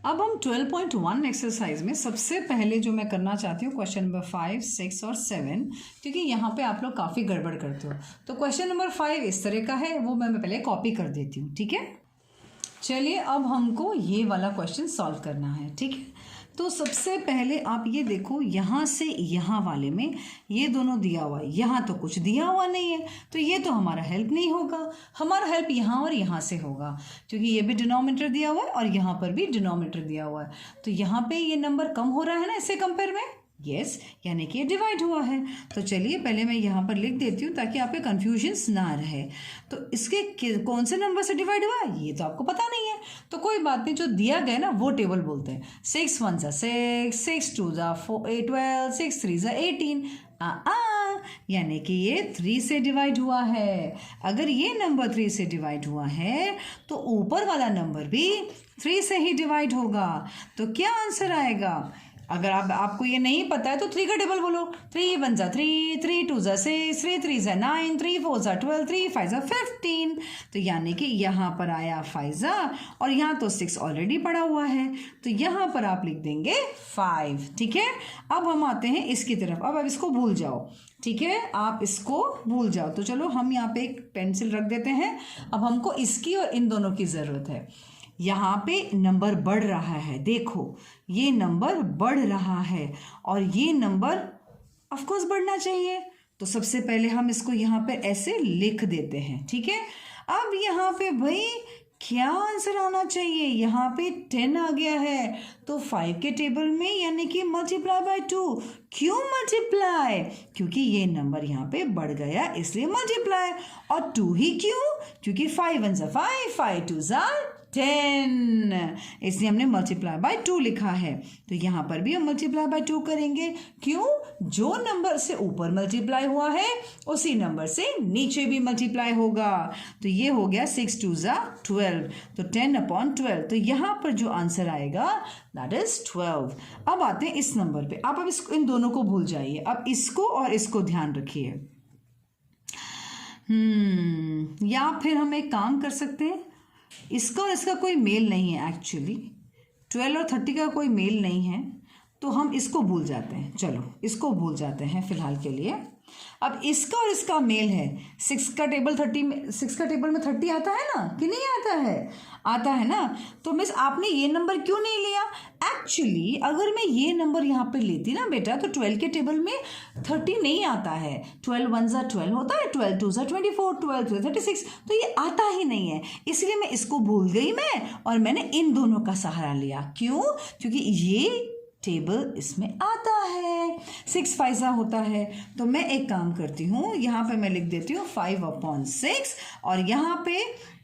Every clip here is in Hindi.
अब हम 12.1 एक्सरसाइज में सबसे पहले जो मैं करना चाहती हूँ क्वेश्चन नंबर 5, 6 और 7, क्योंकि यहाँ पे आप लोग काफ़ी गड़बड़ करते हो। तो क्वेश्चन नंबर 5 इस तरह का है, वो मैं पहले कॉपी कर देती हूँ। ठीक है, चलिए अब हमको ये वाला क्वेश्चन सॉल्व करना है। ठीक है, तो सबसे पहले आप ये देखो, यहाँ से यहाँ वाले में ये दोनों दिया हुआ है, यहाँ तो कुछ दिया हुआ नहीं है, तो ये तो हमारा हेल्प नहीं होगा। हमारा हेल्प यहाँ और यहाँ से होगा, क्योंकि ये भी डिनोमिनेटर दिया हुआ है और यहाँ पर भी डिनोमिनेटर दिया हुआ है। तो यहाँ पे ये नंबर कम हो रहा है ना इससे कंपेयर में, यस, यानी कि ये डिवाइड हुआ है। तो चलिए पहले मैं यहाँ पर लिख देती हूँ ताकि आप पे कन्फ्यूजन्स ना रहे। तो इसके कौन से नंबर से डिवाइड हुआ है ये तो आपको पता नहीं है, तो कोई बात नहीं, जो दिया गया ना वो टेबल बोलते हैं। 6 1 ज़ा 6, 6 2 ज़ा 12, 6 3 ज़ा 18, यानी कि ये 3 से डिवाइड हुआ है। अगर ये नंबर 3 से डिवाइड हुआ है तो ऊपर वाला नंबर भी 3 से ही डिवाइड होगा। तो क्या आंसर आएगा? अगर आपको ये नहीं पता है तो 3 का टेबल बोलो। 3 1 ज़ा 3, 3 2 ज़ा 6, 3 3 ज़ा 9, 3 4 ज़ा 12, 3 5 ज़ा 15। तो यानी कि यहाँ पर आया 5 ज़ा और यहाँ तो 6 ऑलरेडी पड़ा हुआ है, तो यहाँ पर आप लिख देंगे 5। ठीक है, अब हम आते हैं इसकी तरफ। अब इसको भूल जाओ, ठीक है, आप इसको भूल जाओ। तो चलो हम यहाँ पे एक पेंसिल रख देते हैं। अब हमको इसकी और इन दोनों की ज़रूरत है। यहाँ पे नंबर बढ़ रहा है, देखो ये नंबर बढ़ रहा है और ये नंबर ऑफ कोर्स बढ़ना चाहिए। तो सबसे पहले हम इसको यहाँ पे ऐसे लिख देते हैं। ठीक है, अब यहाँ पे भाई क्या आंसर आना चाहिए? यहाँ पे 10 आ गया है, तो 5 के टेबल में यानी कि मल्टीप्लाई बाय 2। क्यों मल्टीप्लाई? क्योंकि ये नंबर यहाँ पे बढ़ गया इसलिए मल्टीप्लाई। और 2 ही क्यों? क्योंकि 5 1 ज़ा 5, 5 2 ज़ा 10, इसलिए हमने मल्टीप्लाई बाय 2 लिखा है। तो यहाँ पर भी हम मल्टीप्लाई बाय 2 करेंगे। क्यों? जो नंबर से ऊपर मल्टीप्लाई हुआ है उसी नंबर से नीचे भी मल्टीप्लाई होगा। तो ये हो गया 6 2 ज़ा 12, तो 10/12। तो यहाँ पर जो आंसर आएगा दैट इज 12। अब आते हैं इस नंबर पे। आप अब इसको, इन दोनों को भूल जाइए, अब इसको और इसको ध्यान रखिए। या फिर हम एक काम कर सकते हैं, इसका और इसका कोई मेल नहीं है एक्चुअली, 12 और 30 का कोई मेल नहीं है, तो हम इसको भूल जाते हैं। चलो इसको भूल जाते हैं फिलहाल के लिए। अब इसका और इसका मेल है। 6 का टेबल 30 में, 6 का टेबल में 30 आता है ना कि नहीं आता है? आता है ना। तो मिस आपने ये नंबर क्यों नहीं लिया? एक्चुअली अगर मैं ये नंबर यहाँ पे लेती ना बेटा, तो 12 के टेबल में 30 नहीं आता है। 12 1 ज़ा 12 होता है, 12 2 ज़ा 24, 12 3 36, तो ये आता ही नहीं है। इसलिए मैं इसको भूल गई मैं, और मैंने इन दोनों का सहारा लिया। क्यों? क्योंकि ये टेबल इसमें आता है। 6 5 ज़ा होता है। तो मैं एक काम करती हूँ, यहाँ पे मैं लिख देती हूँ 5/6, और यहाँ पे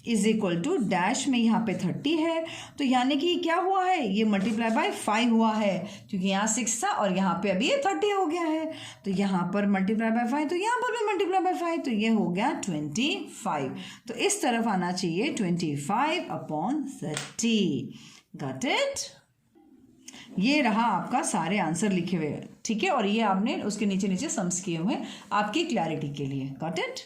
इज इक्वल टू डैश में यहाँ पे 30 है। तो यानी कि क्या हुआ है? ये मल्टीप्लाई बाय 5 हुआ है, क्योंकि यहाँ 6 था और यहाँ पे अभी ये 30 हो गया है। तो यहाँ पर मल्टीप्लाई बाय 5, तो यहाँ पर भी मल्टीप्लाई बाय 5, तो ये हो गया 25। तो इस तरफ आना चाहिए 25/30। Got it? ये रहा आपका सारे आंसर लिखे हुए, ठीक है, और ये आपने उसके नीचे नीचे सम्स किए हुए आपकी क्लैरिटी के लिए। Got it?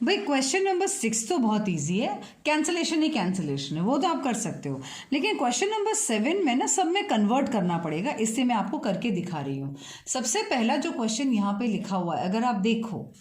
भाई क्वेश्चन नंबर 6 तो बहुत इजी है, कैंसलेशन ही कैंसलेशन है, वो तो आप कर सकते हो। लेकिन क्वेश्चन नंबर 7 में ना सब में कन्वर्ट करना पड़ेगा, इससे मैं आपको करके दिखा रही हूँ। सबसे पहला जो क्वेश्चन यहाँ पे लिखा हुआ है, अगर आप देखो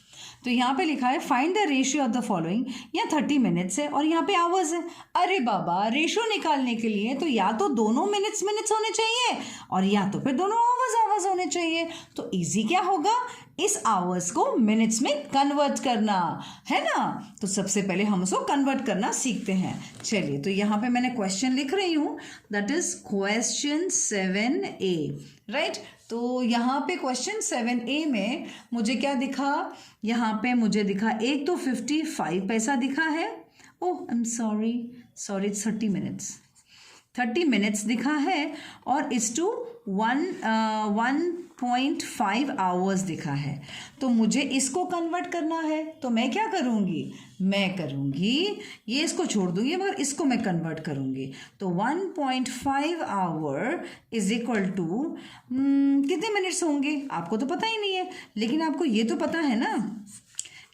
तो यहाँ पे लिखा है find the ratio of the following. यहाँ 30 मिनट्स है और यहाँ पे आवर्स है। अरे बाबा, रेशियो निकालने के लिए तो या तो दोनों मिनट्स होने चाहिए और या तो फिर दोनों आवर्स होने चाहिए। तो इजी क्या होगा? इस आवर्स को मिनट्स में कन्वर्ट करना है ना। तो सबसे पहले हम उसको कन्वर्ट करना सीखते हैं। चलिए, तो यहाँ पे मैंने क्वेश्चन लिख रही हूँ, that is question 7A, right. तो यहाँ पे क्वेश्चन 7A में मुझे क्या दिखा? यहाँ पे मुझे दिखा एक तो 55 पैसा दिखा है। Oh I am sorry, it's 30 minutes, 30 minutes दिखा है, और इस टू 1.5 आवर्स दिखा है। तो मुझे इसको कन्वर्ट करना है, तो मैं क्या करूँगी? मैं करूँगी ये, इसको छोड़ दूँगी मगर इसको मैं कन्वर्ट करूँगी। तो 1.5 आवर इज इक्वल टू कितने मिनट्स होंगे? आपको तो पता ही नहीं है, लेकिन आपको ये तो पता है ना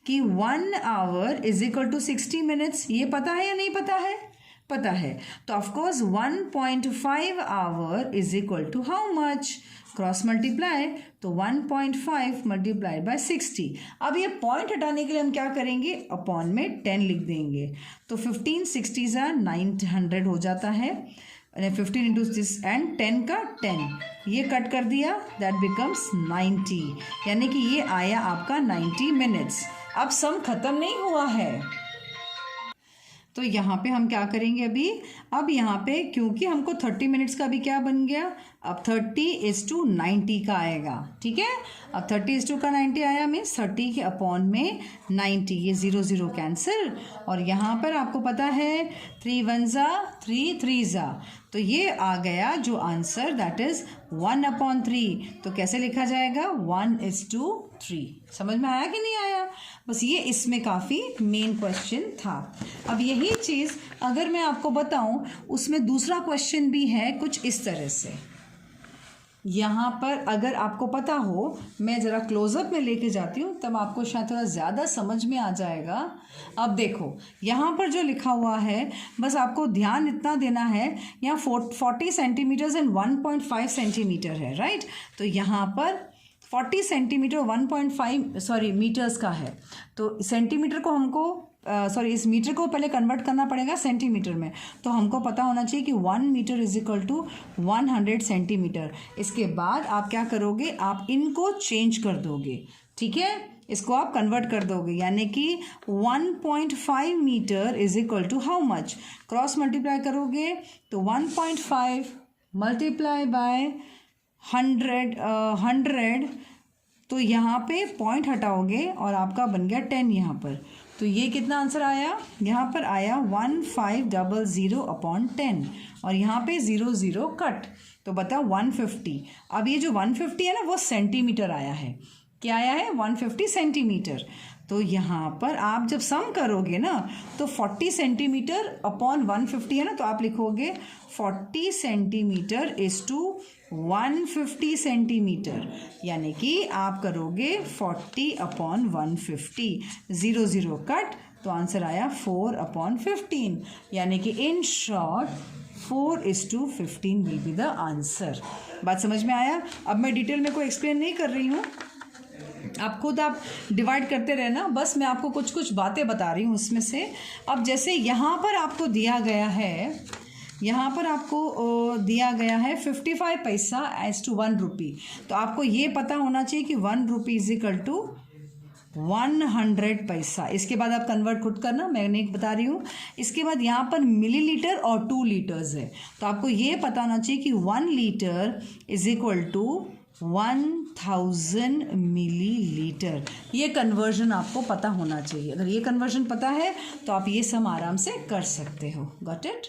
कि 1 hour is equal to 60 minutes. ये पता है या नहीं पता है? पता है। तो of course 1.5 hour is equal to how much, cross multiply, तो 1.5 मल्टीप्लाई बाय 60। अब ये पॉइंट हटाने के लिए हम क्या करेंगे, अपॉन में 10 लिख देंगे। तो 15 60 900 हो जाता है, 15 इंटू दिस एंड 10 का 10, ये कट कर दिया, दैट बिकम्स 90, यानी कि ये आया आपका 90 मिनट्स। अब सम खत्म नहीं हुआ है, तो यहाँ पे हम क्या करेंगे अभी, अब यहाँ पे क्योंकि हमको 30 मिनट्स का भी क्या बन गया, अब 30:90 का आएगा, ठीक है। अब 30:90 आया मीन्स 30 के अपॉन में 90, ये 0 0 कैंसिल, और यहाँ पर आपको पता है 3 1 3 3 तो ये आ गया जो आंसर, दैट इज 1/3। तो कैसे लिखा जाएगा, 1:3। समझ में आया कि नहीं आया, बस ये इसमें काफ़ी मेन क्वेश्चन था। अब यही चीज़ अगर मैं आपको बताऊं, उसमें दूसरा क्वेश्चन भी है कुछ इस तरह से। यहाँ पर अगर आपको पता हो, मैं ज़रा क्लोजअप में लेके जाती हूँ, तब आपको शायद थोड़ा ज़्यादा समझ में आ जाएगा। अब देखो यहाँ पर जो लिखा हुआ है, बस आपको ध्यान इतना देना है, यहाँ 40 सेंटीमीटर्स एंड 1.5 सेंटीमीटर है, राइट। तो यहाँ पर 40 सेंटीमीटर 1.5 मीटर्स का है, तो सेंटीमीटर को हमको इस मीटर को पहले कन्वर्ट करना पड़ेगा सेंटीमीटर में। तो हमको पता होना चाहिए कि 1 metre is equal to 100 centimetre. इसके बाद आप क्या करोगे, आप इनको चेंज कर दोगे, ठीक है, इसको आप कन्वर्ट कर दोगे, यानी कि 1.5 metre is equal to how much, cross multiply करोगे तो 1.5 मल्टीप्लाई बाय 100, तो यहाँ पे पॉइंट हटाओगे और आपका बन गया 10 यहाँ पर। तो ये कितना आंसर आया, यहाँ पर आया 1500/10, और यहाँ पे 0 0 कट, तो बता 150। अब ये जो 150 है ना, वो सेंटीमीटर आया है, क्या आया है, 150 सेंटीमीटर। तो यहाँ पर आप जब सम करोगे ना, तो 40 सेंटीमीटर अपॉन 150 है ना, तो आप लिखोगे 40 सेंटीमीटर इज टू 150 सेंटीमीटर, यानी कि आप करोगे 40/150, 0 0 कट, तो आंसर आया 4/15, यानी कि in short 4:15 will be the answer. बात समझ में आया। अब मैं डिटेल में कोई एक्सप्लेन नहीं कर रही हूँ, आप खुद आप डिवाइड करते रहना, बस मैं आपको कुछ कुछ बातें बता रही हूँ उसमें से। अब जैसे यहाँ पर आपको दिया गया है, यहाँ पर आपको दिया गया है 55 पैसा एज टू 1 रुपी, तो आपको ये पता होना चाहिए कि 1 रुपी इज इक्वल टू 100 पैसा। इसके बाद आप कन्वर्ट खुद करना, मैं नहीं बता रही हूँ। इसके बाद यहाँ पर मिलीलीटर और 2 लीटर्स है, तो आपको ये पता होना चाहिए कि 1 litre is equal to 1000 millilitre. ये कन्वर्जन आपको पता होना चाहिए। अगर ये कन्वर्जन पता है तो आप ये सम आराम से कर सकते हो। Got it.